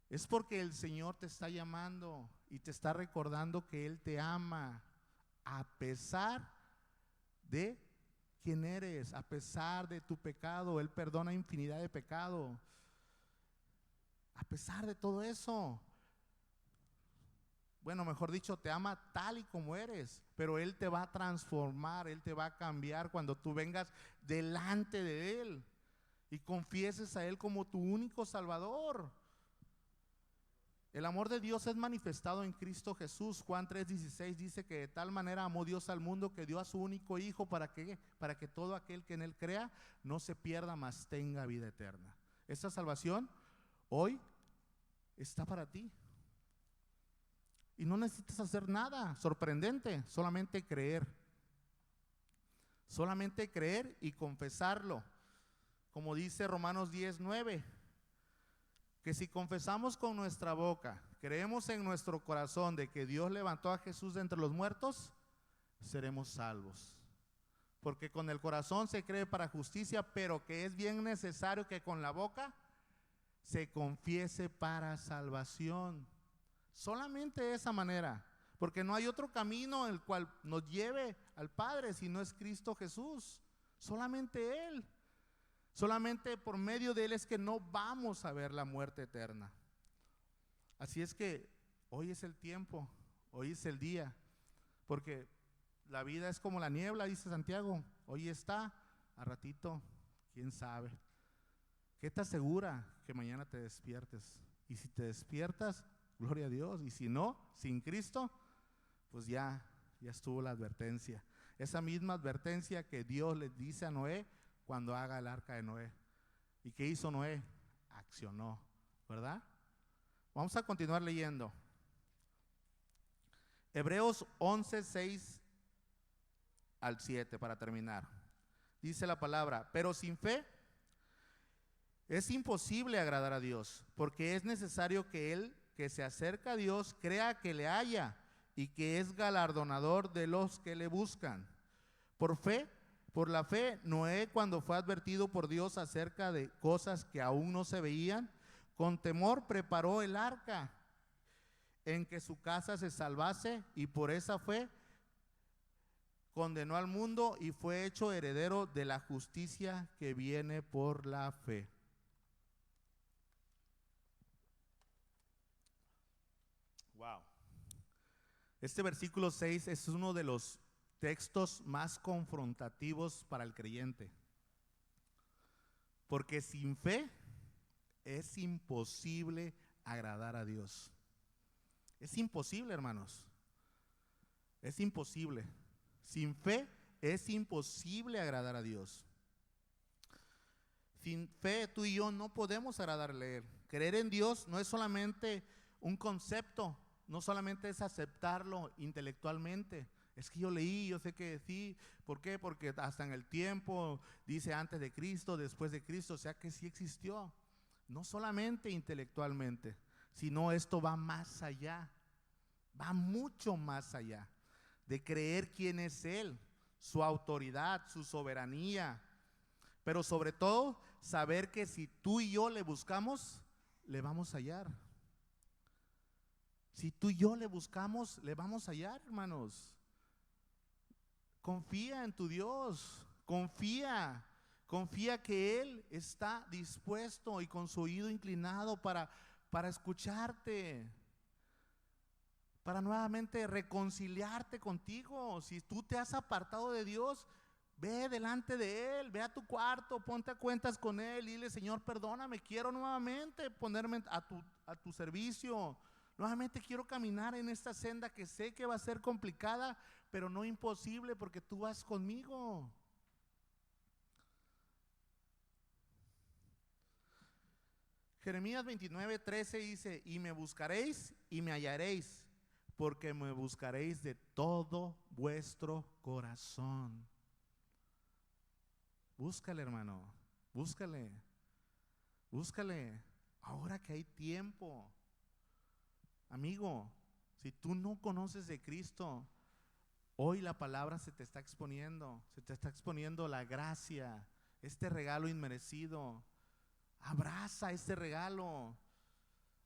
[SPEAKER 1] Es porque el Señor te está llamando y te está recordando que Él te ama, a pesar de quién eres, a pesar de tu pecado. Él perdona infinidad de pecado. A pesar de todo eso, bueno, mejor dicho, te ama tal y como eres, pero Él te va a transformar, Él te va a cambiar cuando tú vengas delante de Él y confieses a Él como tu único Salvador. El amor de Dios es manifestado en Cristo Jesús. Juan 3:16 dice que de tal manera amó Dios al mundo que dio a su único Hijo para que todo aquel que en Él crea no se pierda, mas tenga vida eterna. Esta salvación hoy está para ti. Y no necesitas hacer nada sorprendente, solamente creer. Solamente creer y confesarlo. Como dice Romanos 10:9. Que si confesamos con nuestra boca, creemos en nuestro corazón de que Dios levantó a Jesús de entre los muertos, seremos salvos. Porque con el corazón se cree para justicia, pero que es bien necesario que con la boca se confiese para salvación. Solamente de esa manera, porque no hay otro camino el cual nos lleve al Padre si no es Cristo Jesús. Solamente Él. Solamente por medio de Él es que no vamos a ver la muerte eterna. Así es que hoy es el tiempo, hoy es el día, porque la vida es como la niebla, dice Santiago. Hoy está, a ratito, quién sabe. ¿Qué te asegura que mañana te despiertes? Y si te despiertas, gloria a Dios. Y si no, sin Cristo, pues ya estuvo la advertencia. Esa misma advertencia que Dios le dice a Noé cuando haga el arca de Noé. ¿Y qué hizo Noé? Accionó, ¿verdad? Vamos a continuar leyendo. Hebreos 11:6 al 7 para terminar. Dice la palabra: pero sin fe es imposible agradar a Dios, porque es necesario que el que se acerca a Dios crea que le haya y que es galardonador de los que le buscan. Por la fe, Noé, cuando fue advertido por Dios acerca de cosas que aún no se veían, con temor preparó el arca en que su casa se salvase, y por esa fe condenó al mundo y fue hecho heredero de la justicia que viene por la fe. Wow. Este versículo 6 es uno de los textos más confrontativos para el creyente, porque sin fe es imposible agradar a Dios. Es imposible, hermanos. Es imposible. Sin fe es imposible agradar a Dios. Sin fe tú y yo no podemos agradarle a Él. Creer en Dios no es solamente un concepto, no solamente es aceptarlo intelectualmente. Es que yo leí, yo sé que sí. ¿Por qué? Porque hasta en el tiempo dice antes de Cristo, después de Cristo, o sea que sí existió. No solamente intelectualmente, sino esto va más allá, va mucho más allá de creer quién es Él, su autoridad, su soberanía, pero sobre todo saber que si tú y yo le buscamos, le vamos a hallar. Si tú y yo le buscamos, le vamos a hallar, hermanos. Confía en tu Dios, confía que Él está dispuesto y con su oído inclinado para escucharte, para nuevamente reconciliarte contigo. Si tú te has apartado de Dios, ve delante de Él, ve a tu cuarto, ponte a cuentas con Él y dile: Señor, perdóname, quiero nuevamente ponerme a tu servicio. Nuevamente quiero caminar en esta senda que sé que va a ser complicada, pero no imposible, porque tú vas conmigo. Jeremías 29:13 dice: y me buscaréis y me hallaréis, porque me buscaréis de todo vuestro corazón. Búscale, hermano, búscale ahora que hay tiempo. Amigo, si tú no conoces de Cristo, hoy la palabra se te está exponiendo la gracia, este regalo inmerecido. Abraza este regalo,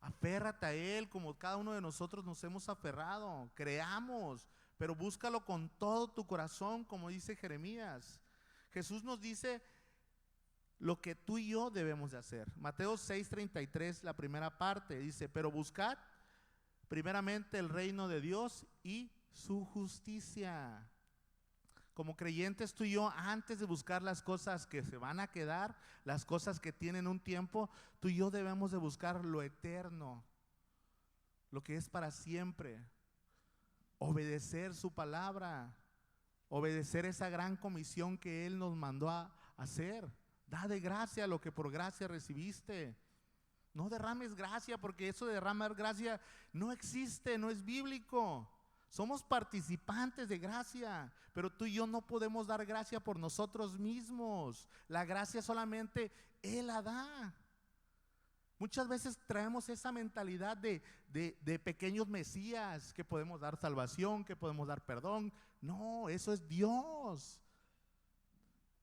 [SPEAKER 1] aférrate a Él como cada uno de nosotros nos hemos aferrado. Creamos, pero búscalo con todo tu corazón, como dice Jeremías. Jesús nos dice lo que tú y yo debemos de hacer. Mateo 6:33, la primera parte, dice: pero buscad primeramente el reino de Dios y su justicia. Como creyentes, tú y yo, antes de buscar las cosas que se van a quedar, las cosas que tienen un tiempo, tú y yo debemos de buscar lo eterno. lo que es para siempre. Obedecer su palabra, obedecer esa gran comisión que Él nos mandó a hacer. Da de gracia lo que por gracia recibiste. No derrames gracia, porque eso de derramar gracia no existe, no es bíblico. Somos participantes de gracia, pero tú y yo no podemos dar gracia por nosotros mismos. La gracia solamente Él la da. Muchas veces traemos esa mentalidad de pequeños mesías, que podemos dar salvación, que podemos dar perdón. No, eso es Dios.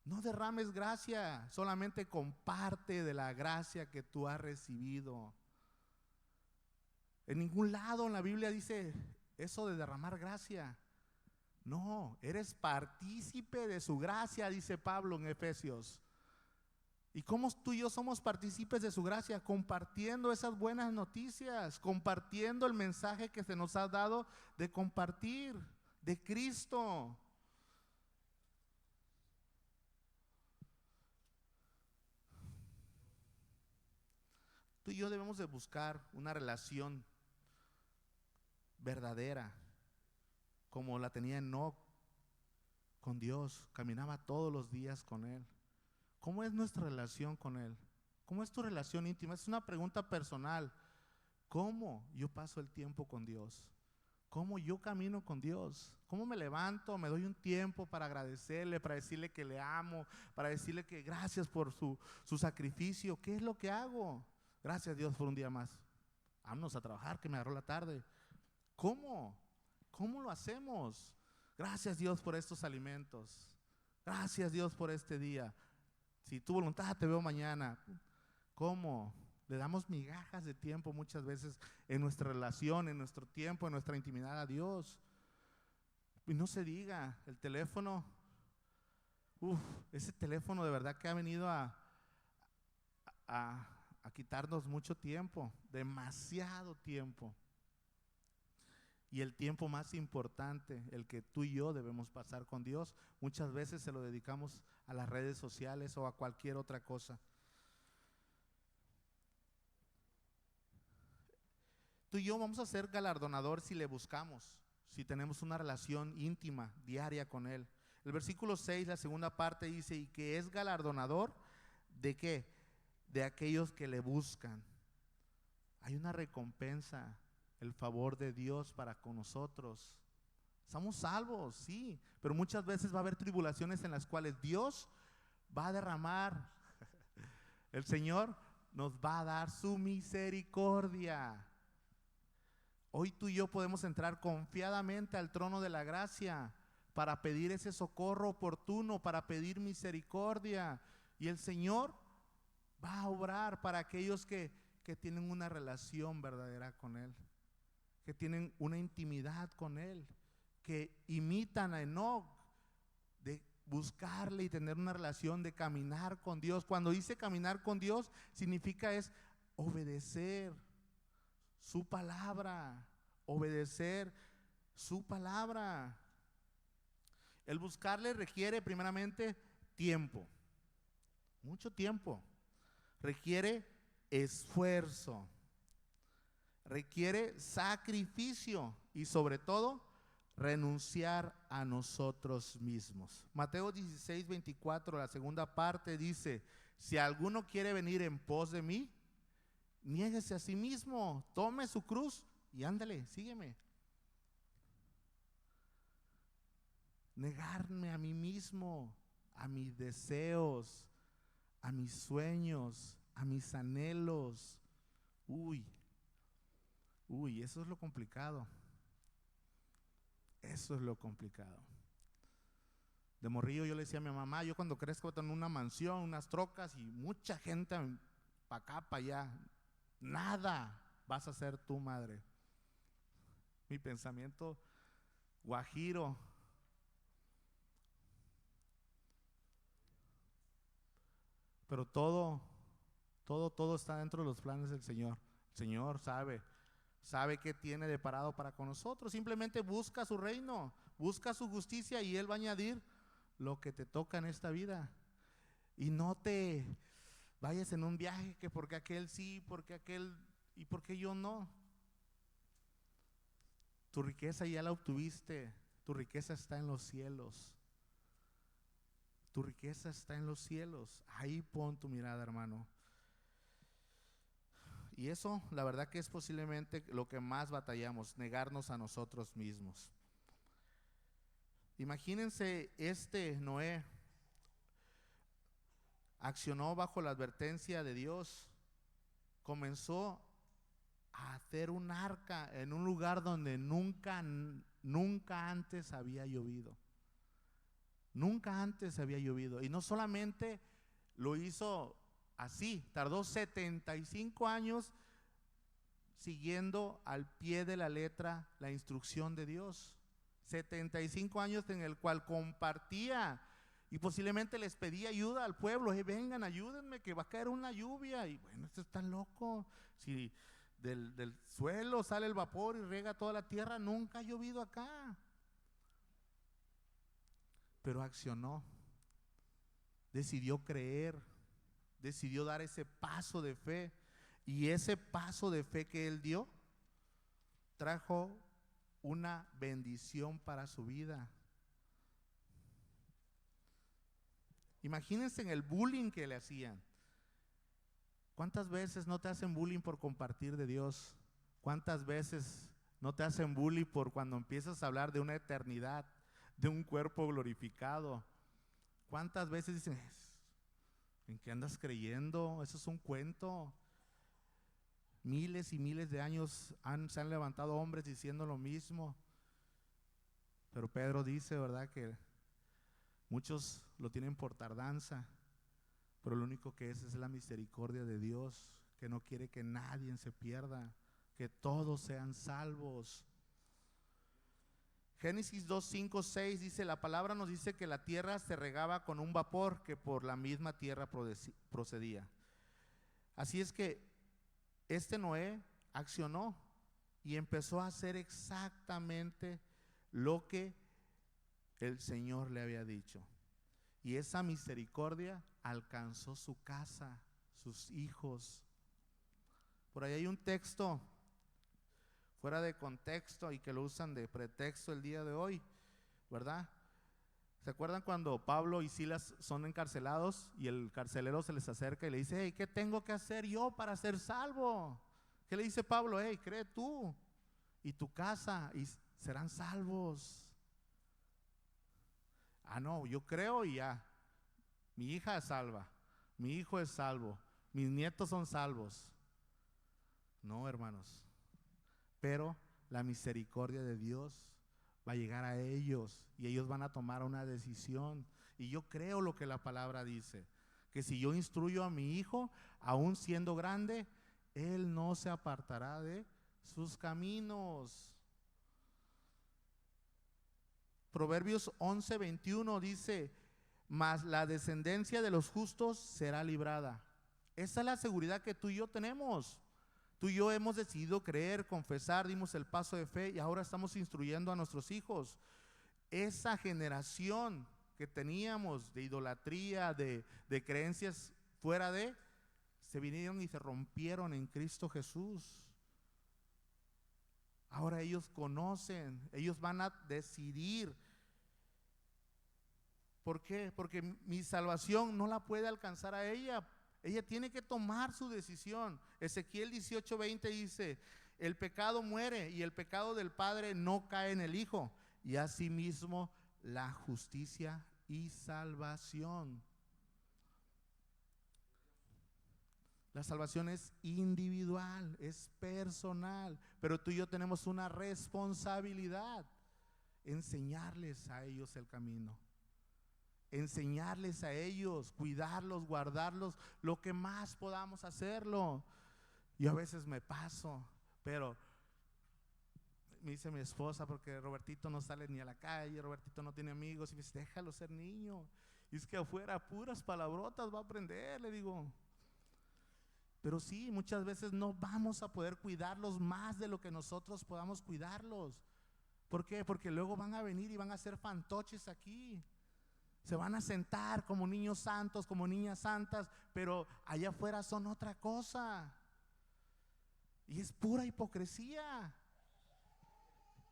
[SPEAKER 1] No derrames gracia, solamente comparte de la gracia que tú has recibido. En ningún lado en la Biblia dice eso de derramar gracia. No, eres partícipe de su gracia, dice Pablo en Efesios. ¿Y cómo tú y yo somos partícipes de su gracia? Compartiendo esas buenas noticias, compartiendo el mensaje que se nos ha dado de compartir, de Cristo. Tú y yo debemos de buscar una relación verdadera, como la tenía Enoc con Dios. Caminaba todos los días con Él. ¿Cómo es nuestra relación con Él? ¿Cómo es tu relación íntima? Es una pregunta personal. ¿Cómo yo paso el tiempo con Dios? ¿Cómo yo camino con Dios? ¿Cómo me levanto? Me doy un tiempo para agradecerle, para decirle que le amo, para decirle que gracias por su sacrificio. ¿Qué es lo que hago? Gracias Dios por un día más. Vámonos a trabajar, que me agarró la tarde. ¿Cómo? ¿Cómo lo hacemos? Gracias Dios por estos alimentos. Gracias Dios por este día. Si tu voluntad, te veo mañana. ¿Cómo? Le damos migajas de tiempo muchas veces en nuestra relación, en nuestro tiempo, en nuestra intimidad a Dios. Y no se diga, el teléfono, ese teléfono de verdad que ha venido a quitarnos mucho tiempo, demasiado tiempo. Y el tiempo más importante, el que tú y yo debemos pasar con Dios, muchas veces se lo dedicamos a las redes sociales o a cualquier otra cosa. Tú y yo vamos a ser galardonador si le buscamos, si tenemos una relación íntima, diaria con Él. El versículo 6, la segunda parte dice, y que es galardonador ¿de qué? De aquellos que le buscan. Hay una recompensa, el favor de Dios para con nosotros. Somos salvos, sí, pero muchas veces va a haber tribulaciones en las cuales Dios va a derramar. El Señor nos va a dar su misericordia. Hoy tú y yo podemos entrar confiadamente al trono de la gracia para pedir ese socorro oportuno, para pedir misericordia. Y el Señor va a obrar para aquellos que tienen una relación verdadera con Él, que tienen una intimidad con Él, que imitan a Enoc, de buscarle y tener una relación, de caminar con Dios. Cuando dice caminar con Dios, significa es obedecer su palabra, obedecer su palabra. El buscarle requiere primeramente tiempo, mucho tiempo. Requiere esfuerzo, requiere sacrificio y sobre todo renunciar a nosotros mismos. Mateo 16:24, la segunda parte dice, si alguno quiere venir en pos de mí, niéguese a sí mismo, tome su cruz y ándale, sígueme. Negarme a mí mismo, a mis deseos, a mis sueños, a mis anhelos. Eso es lo complicado. Eso es lo complicado. De morrillo yo le decía a mi mamá, yo cuando crezca voy a tener una mansión, unas trocas y mucha gente para acá, para allá. Nada vas a ser tu madre. Mi pensamiento guajiro. Pero todo está dentro de los planes del Señor. El Señor sabe qué tiene de parado para con nosotros. Simplemente busca su reino, busca su justicia y Él va a añadir lo que te toca en esta vida. Y no te vayas en un viaje que porque aquel sí, porque aquel y porque yo no. Tu riqueza ya la obtuviste. Tu riqueza está en los cielos. Tu riqueza está en los cielos. Ahí pon tu mirada, hermano. Y eso, la verdad que es posiblemente lo que más batallamos, negarnos a nosotros mismos. Imagínense, Noé accionó bajo la advertencia de Dios, comenzó a hacer un arca en un lugar donde nunca antes había llovido. Nunca antes había llovido. Y no solamente lo hizo así, tardó 75 años siguiendo al pie de la letra la instrucción de Dios. 75 años en el cual compartía y posiblemente les pedía ayuda al pueblo. Vengan, ayúdenme que va a caer una lluvia. Y bueno, esto está loco. Si del suelo sale el vapor y riega toda la tierra, nunca ha llovido acá. Pero accionó, decidió creer, decidió dar ese paso de fe. Y ese paso de fe que él dio trajo una bendición para su vida. Imagínense en el bullying que le hacían. ¿Cuántas veces no te hacen bullying por compartir de Dios? ¿Cuántas veces no te hacen bullying por cuando empiezas a hablar de una eternidad, de un cuerpo glorificado? ¿Cuántas veces dicen, ¿en qué andas creyendo? Eso es un cuento. Miles y miles de años se han levantado hombres diciendo lo mismo. Pero Pedro dice, ¿verdad?, que muchos lo tienen por tardanza, pero lo único que es la misericordia de Dios, que no quiere que nadie se pierda, que todos sean salvos. Génesis 2, 5, 6 dice, la palabra nos dice que la tierra se regaba con un vapor que por la misma tierra procedía. Así es que Noé accionó y empezó a hacer exactamente lo que el Señor le había dicho. Y esa misericordia alcanzó su casa, sus hijos. Por ahí hay un texto fuera de contexto y que lo usan de pretexto el día de hoy, ¿verdad? ¿Se acuerdan cuando Pablo y Silas son encarcelados y el carcelero se les acerca y le dice, hey, ¿qué tengo que hacer yo para ser salvo? ¿Qué le dice Pablo? Hey, cree tú y tu casa y serán salvos. Ah, no, yo creo y ya. Mi hija es salva, mi hijo es salvo, mis nietos son salvos. No, hermanos, pero la misericordia de Dios va a llegar a ellos y ellos van a tomar una decisión. Y yo creo lo que la palabra dice, que si yo instruyo a mi hijo, aún siendo grande, él no se apartará de sus caminos. Proverbios 11:21 dice, mas la descendencia de los justos será librada. Esa es la seguridad que tú y yo tenemos. Tú y yo hemos decidido creer, confesar, dimos el paso de fe y ahora estamos instruyendo a nuestros hijos. Esa generación que teníamos de idolatría, de creencias fuera de, se vinieron y se rompieron en Cristo Jesús. Ahora ellos conocen, ellos van a decidir. ¿Por qué? Porque mi salvación no la puede alcanzar a ella. Ella tiene que tomar su decisión. Ezequiel 18:20 dice, el pecado muere y el pecado del padre no cae en el hijo. Y asimismo la justicia y salvación. La salvación es individual, es personal, pero tú y yo tenemos una responsabilidad, enseñarles a ellos el camino, enseñarles a ellos, cuidarlos, guardarlos, lo que más podamos hacerlo. Yo a veces me paso, pero me dice mi esposa, porque Robertito no sale ni a la calle, Robertito no tiene amigos, y me dice, déjalo ser niño, y es que afuera puras palabrotas va a aprender, le digo. Pero sí, muchas veces no vamos a poder cuidarlos más de lo que nosotros podamos cuidarlos. ¿Por qué? Porque luego van a venir y van a hacer fantoches aquí. Se van a sentar como niños santos, como niñas santas, pero allá afuera son otra cosa. Y es pura hipocresía.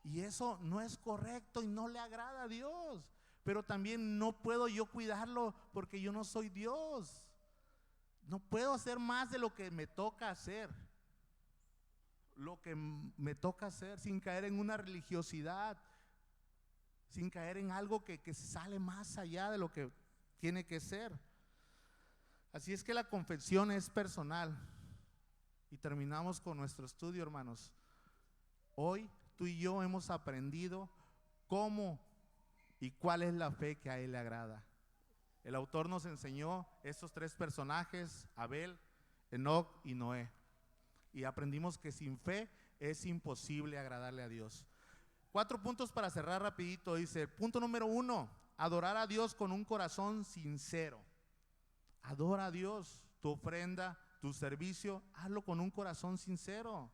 [SPEAKER 1] Y eso no es correcto y no le agrada a Dios. Pero también no puedo yo cuidarlo porque yo no soy Dios. No puedo hacer más de lo que me toca hacer. Lo que me toca hacer sin caer en una religiosidad, sin caer en algo que sale más allá de lo que tiene que ser. Así es que la confesión es personal. Y terminamos con nuestro estudio, hermanos. Hoy tú y yo hemos aprendido cómo y cuál es la fe que a Él le agrada. El autor nos enseñó estos tres personajes: Abel, Enoc y Noé. Y aprendimos que sin fe es imposible agradarle a Dios. 4 puntos para cerrar rapidito. Dice, punto número 1, adorar a Dios con un corazón sincero. Adora a Dios, tu ofrenda, tu servicio, hazlo con un corazón sincero.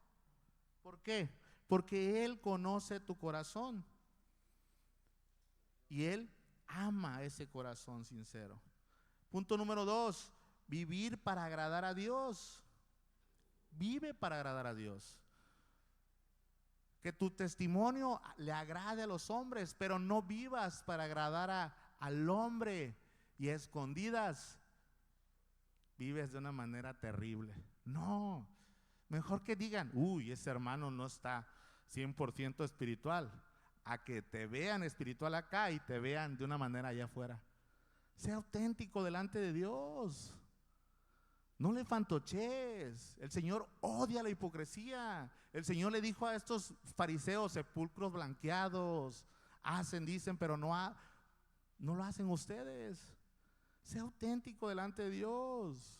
[SPEAKER 1] ¿Por qué? Porque Él conoce tu corazón y Él ama ese corazón sincero. Punto número 2, vivir para agradar a Dios. Vive para agradar a Dios. Que tu testimonio le agrade a los hombres, pero no vivas para agradar al hombre y a escondidas vives de una manera terrible. No, mejor que digan, uy, ese hermano no está 100% espiritual, a que te vean espiritual acá y te vean de una manera allá afuera. Sea auténtico delante de Dios. No le fantoches. El Señor odia la hipocresía. El Señor le dijo a estos fariseos, sepulcros blanqueados, hacen, dicen, pero no lo hacen ustedes. Sea auténtico delante de Dios.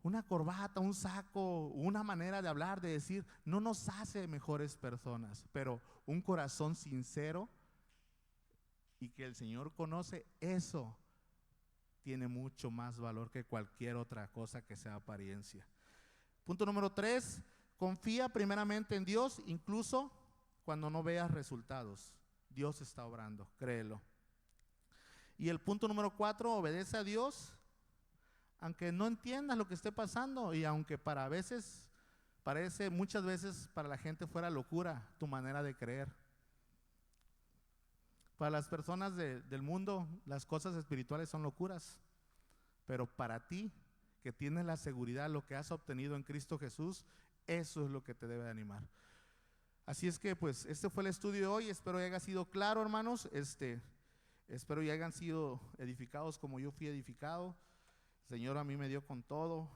[SPEAKER 1] Una corbata, un saco, una manera de hablar, de decir, no nos hace mejores personas, pero un corazón sincero y que el Señor conoce, eso tiene mucho más valor que cualquier otra cosa que sea apariencia. Punto número 3, confía primeramente en Dios, incluso cuando no veas resultados. Dios está obrando, créelo. Y el punto número 4, obedece a Dios, aunque no entiendas lo que esté pasando y aunque muchas veces para la gente fuera locura tu manera de creer. Para las personas del mundo, las cosas espirituales son locuras. Pero para ti, que tienes la seguridad, lo que has obtenido en Cristo Jesús, eso es lo que te debe animar. Así es que, pues, este fue el estudio de hoy. Espero que haya sido claro, hermanos. Espero que hayan sido edificados como yo fui edificado. El Señor a mí me dio con todo,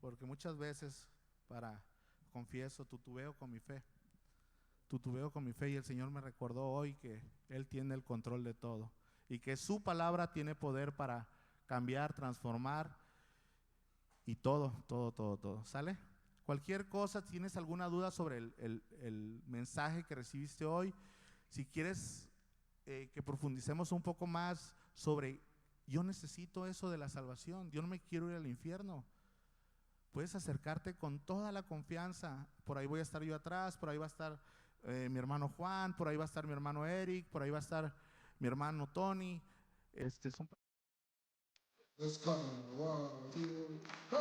[SPEAKER 1] porque muchas veces, confieso, tutubeo con mi fe. Y el Señor me recordó hoy que Él tiene el control de todo y que su palabra tiene poder para cambiar, transformar y todo. ¿Sale? Cualquier cosa, tienes alguna duda sobre el mensaje que recibiste hoy, si quieres que profundicemos un poco más sobre, yo necesito eso de la salvación, yo no me quiero ir al infierno, puedes acercarte con toda la confianza. Por ahí voy a estar yo atrás, por ahí va a estar mi hermano Juan, por ahí va a estar mi hermano Eric, por ahí va a estar mi hermano Tony.
[SPEAKER 2] Let's go. 1, 2, 3.